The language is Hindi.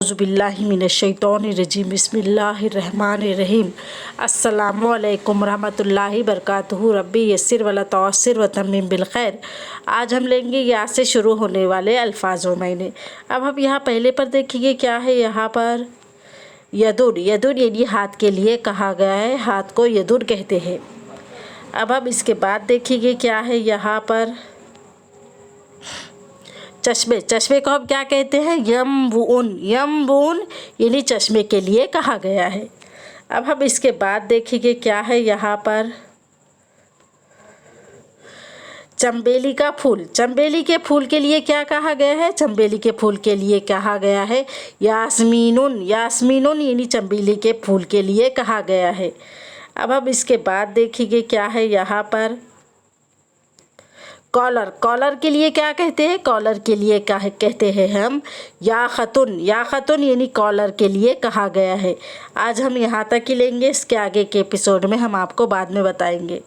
औज़ुबिल्लाहिमिनश्शैतानिर्रजीम बिस्मिल्लाहिर्रहमानिर्रहीम अस्सलामुअलैकुम रहमतुल्लाहि बरकातुहू रब्बी यस्सिर वला तुअस्सिर व तम्मिम बिल खैर। आज हम लेंगे या से शुरू होने वाले अल्फाजों मैंने। अब हम यहाँ पहले पर देखिए क्या है। यहाँ पर यदुन, यदुन यानी हाथ के लिए कहा गया है, हाथ को यदुन कहते हैं। अब हम इसके बाद देखिए क्या है। यहाँ पर चश्मे, चश्मे को हम क्या कहते हैं, यम्बुन, यम्बुन यानी चश्मे के लिए कहा गया है। अब हम इसके बाद देखेंगे क्या है। यहाँ पर चंबेली का फूल, चंबेली के फूल के लिए क्या कहा गया है, चंबेली के फूल के लिए कहा गया है यास्मीनुन, यास्मीनुन यानी चंबेली के फूल के लिए कहा गया है। अब हम इसके बाद देखेंगे क्या है। यहाँ पर कॉलर, कॉलर के लिए क्या कहते हैं, कॉलर के लिए क्या कहते हैं हम याखतुन, याखतुन यानी कॉलर के लिए कहा गया है। आज हम यहाँ तक ही लेंगे, इसके आगे के एपिसोड में हम आपको बाद में बताएंगे।